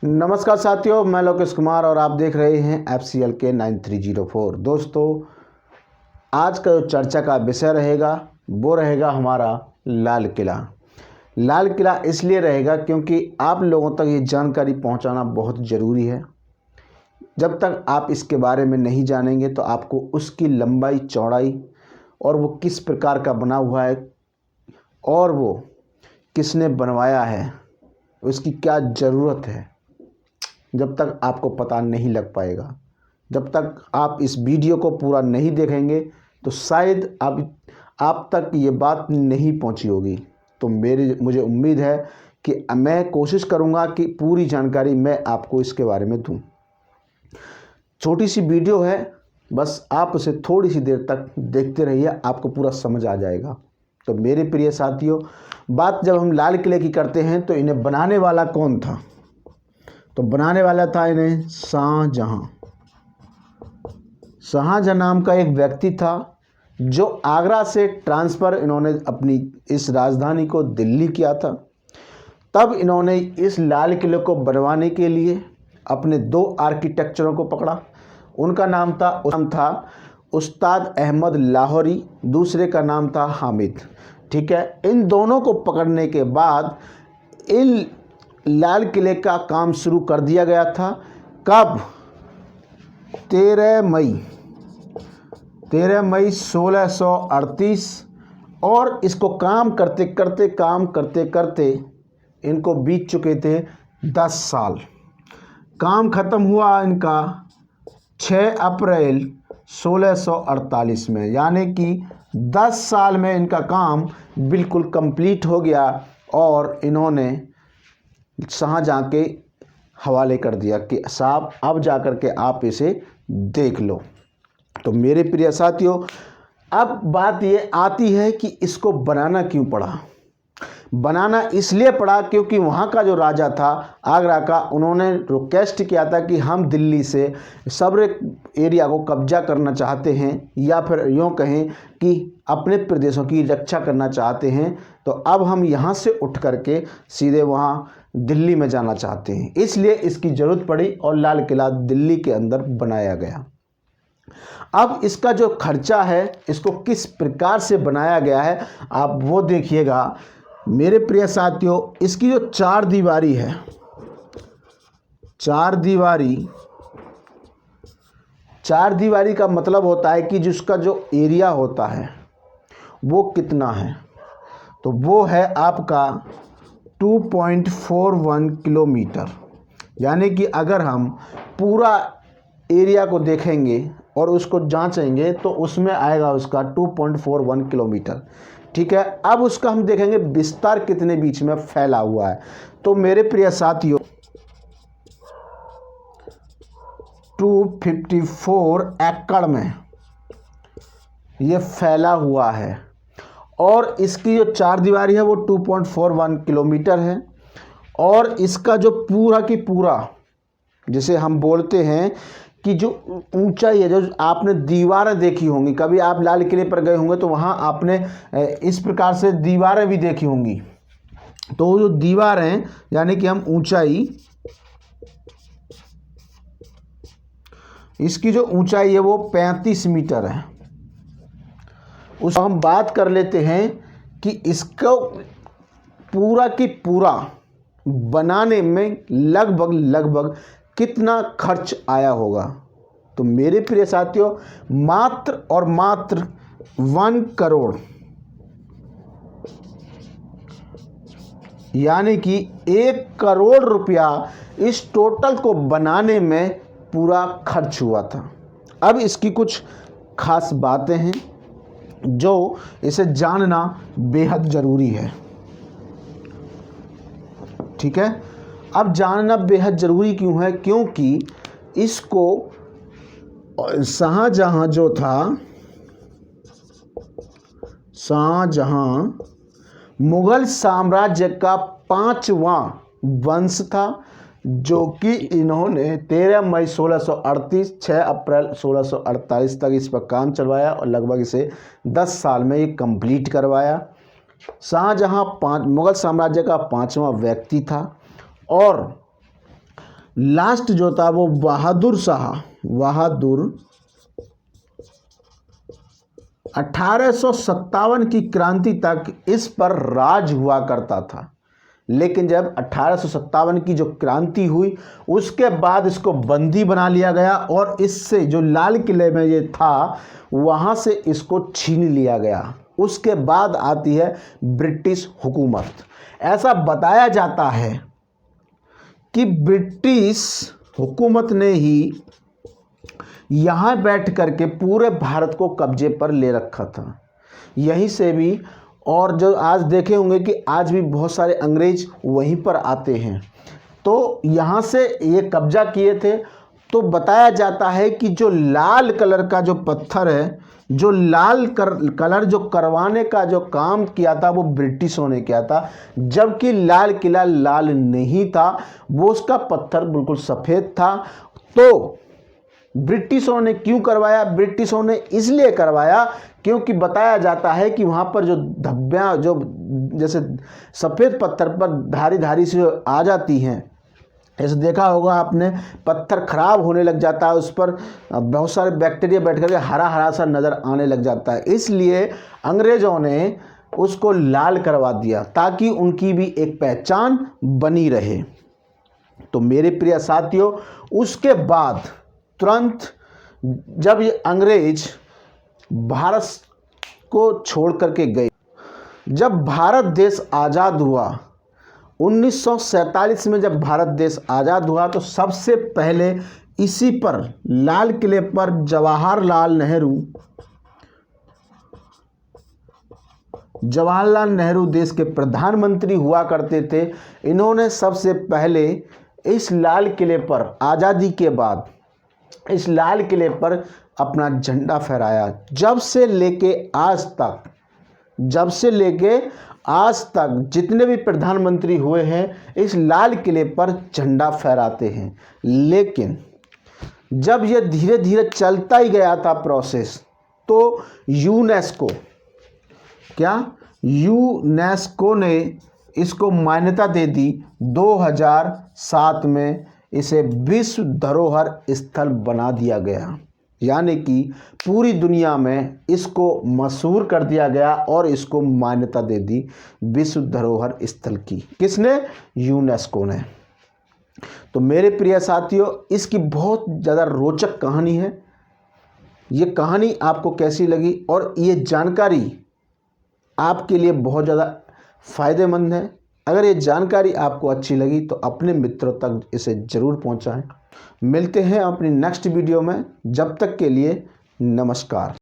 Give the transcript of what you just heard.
नमस्कार साथियों, मैं लोकेश कुमार और आप देख रहे हैं FCLK 9304। दोस्तों, आज का जो चर्चा का विषय रहेगा वो रहेगा हमारा लाल किला। लाल किला इसलिए रहेगा क्योंकि आप लोगों तक ये जानकारी पहुंचाना बहुत ज़रूरी है। जब तक आप इसके बारे में नहीं जानेंगे तो आपको उसकी लंबाई चौड़ाई और वो किस प्रकार का बना हुआ है और वो किसने बनवाया है, उसकी क्या ज़रूरत है, जब तक आपको पता नहीं लग पाएगा, जब तक आप इस वीडियो को पूरा नहीं देखेंगे तो शायद आप तक ये बात नहीं पहुंची होगी। तो मुझे उम्मीद है कि मैं कोशिश करूंगा कि पूरी जानकारी मैं आपको इसके बारे में दूं। छोटी सी वीडियो है, बस आप उसे थोड़ी सी देर तक देखते रहिए, आपको पूरा समझ आ जाएगा। तो मेरे प्रिय साथियों, बात जब हम लाल किले की करते हैं तो इन्हें बनाने वाला कौन था? तो बनाने वाला था इन्हें शाहजहां। शाहजहां नाम का एक व्यक्ति था जो आगरा से ट्रांसफ़र इन्होंने अपनी इस राजधानी को दिल्ली किया था। तब इन्होंने इस लाल किले को बनवाने के लिए अपने दो आर्किटेक्चरों को पकड़ा। उनका नाम था उस्ताद अहमद लाहौरी, दूसरे का नाम था हामिद। ठीक है, इन दोनों को पकड़ने के बाद इन लाल किले का काम शुरू कर दिया गया था। कब? 13 मई 1638। और इसको काम करते करते इनको बीत चुके थे 10 साल। काम ख़त्म हुआ इनका 6 अप्रैल 1648 में, यानी कि 10 साल में इनका काम बिल्कुल कंप्लीट हो गया और इन्होंने शाहजहां के हवाले कर दिया कि साहब अब जा कर के आप इसे देख लो। तो मेरे प्रिय साथियों, अब बात ये आती है कि इसको बनाना क्यों पड़ा। बनाना इसलिए पड़ा क्योंकि वहाँ का जो राजा था आगरा का, उन्होंने रिक्वेस्ट किया था कि हम दिल्ली से सब्र एरिया को कब्जा करना चाहते हैं, या फिर यूँ कहें कि अपने प्रदेशों की रक्षा करना चाहते हैं। तो अब हम यहाँ से उठ करके सीधे वहाँ दिल्ली में जाना चाहते हैं, इसलिए इसकी ज़रूरत पड़ी और लाल किला दिल्ली के अंदर बनाया गया। अब इसका जो खर्चा है, इसको किस प्रकार से बनाया गया है आप वो देखिएगा मेरे प्रिय साथियों। इसकी जो चार दीवारी है, चार दीवारी का मतलब होता है कि जिसका जो एरिया होता है वो कितना है, तो वो है आपका 2.41 किलोमीटर। यानी कि अगर हम पूरा एरिया को देखेंगे और उसको जांचेंगे तो उसमें आएगा उसका 2.41 किलोमीटर। ठीक है, अब उसका हम देखेंगे विस्तार कितने बीच में फैला हुआ है। तो मेरे प्रिय साथियों, 254 एकड़ में ये फैला हुआ है और इसकी जो चार दीवारी है वो 2.41 किलोमीटर है। और इसका जो पूरा की पूरा, जिसे हम बोलते हैं कि जो ऊंचाई है, जो आपने दीवारें देखी होंगी, कभी आप लाल किले पर गए होंगे तो वहाँ आपने इस प्रकार से दीवारें भी देखी होंगी। तो वो जो दीवारें, यानी कि हम ऊंचाई, इसकी जो ऊंचाई है वो 35 मीटर है। उस हम बात कर लेते हैं कि इसको पूरा की पूरा बनाने में लगभग कितना खर्च आया होगा। तो मेरे प्रिय साथियों, मात्र और मात्र 1 करोड़, यानी कि 1 करोड़ रुपया इस टोटल को बनाने में पूरा खर्च हुआ था। अब इसकी कुछ खास बातें हैं जो इसे जानना बेहद ज़रूरी है। ठीक है, अब जानना बेहद ज़रूरी क्यों है? क्योंकि इसको शाहजहां जो था, शाहजहां मुगल साम्राज्य का 5वां वंश था, जो कि इन्होंने 13 मई 1638, 6 अप्रैल 1648 तक इस पर काम चलवाया और लगभग इसे 10 साल में ये कंप्लीट करवाया। शाहजहां मुगल साम्राज्य का 5वां व्यक्ति था और लास्ट जो था वो बहादुर शाह, बहादुर 1857 की क्रांति तक इस पर राज हुआ करता था। लेकिन जब 1857 की जो क्रांति हुई उसके बाद इसको बंदी बना लिया गया और इससे जो लाल किले में ये था वहाँ से इसको छीन लिया गया। उसके बाद आती है ब्रिटिश हुकूमत। ऐसा बताया जाता है कि ब्रिटिश हुकूमत ने ही यहाँ बैठ करके पूरे भारत को कब्जे पर ले रखा था। यहीं से भी, और जो आज देखे होंगे कि आज भी बहुत सारे अंग्रेज वहीं पर आते हैं, तो यहाँ से ये कब्जा किए थे। तो बताया जाता है कि जो लाल कलर का जो पत्थर है, जो लाल कलर जो करवाने का जो काम किया था वो ब्रिटिशों ने किया था, जबकि लाल किला लाल नहीं था, वो उसका पत्थर बिल्कुल सफ़ेद था। तो ब्रिटिशों ने क्यों करवाया? ब्रिटिशों ने इसलिए करवाया क्योंकि बताया जाता है कि वहाँ पर जो धब्बियाँ, जो जैसे सफ़ेद पत्थर पर धारी धारी से आ जाती हैं, ऐसे देखा होगा आपने, पत्थर खराब होने लग जाता है, उस पर बहुत सारे बैक्टीरिया बैठ करके हरा हरा सा नज़र आने लग जाता है। इसलिए अंग्रेज़ों ने उसको लाल करवा दिया ताकि उनकी भी एक पहचान बनी रहे। तो मेरे प्रिय साथियों, उसके बाद तुरंत जब ये अंग्रेज भारत को छोड़ करके गए, जब भारत देश आज़ाद हुआ 1947 में, जब भारत देश आज़ाद हुआ तो सबसे पहले इसी पर लाल किले पर जवाहरलाल नेहरू देश के प्रधानमंत्री हुआ करते थे। इन्होंने सबसे पहले इस लाल किले पर आज़ादी के बाद इस लाल किले पर अपना झंडा फहराया। जब से लेके आज तक जितने भी प्रधानमंत्री हुए हैं इस लाल किले पर झंडा फहराते हैं। लेकिन जब ये धीरे धीरे चलता ही गया था प्रोसेस, तो यूनेस्को ने इसको मान्यता दे दी। 2007 में इसे विश्व धरोहर स्थल बना दिया गया, यानी कि पूरी दुनिया में इसको मशहूर कर दिया गया और इसको मान्यता दे दी विश्व धरोहर स्थल की। किसने? यूनेस्को ने। तो मेरे प्रिय साथियों, इसकी बहुत ज़्यादा रोचक कहानी है। ये कहानी आपको कैसी लगी और ये जानकारी आपके लिए बहुत ज़्यादा फ़ायदेमंद है। अगर ये जानकारी आपको अच्छी लगी तो अपने मित्रों तक इसे ज़रूर पहुंचाएं। मिलते हैं अपनी नेक्स्ट वीडियो में। जब तक के लिए नमस्कार।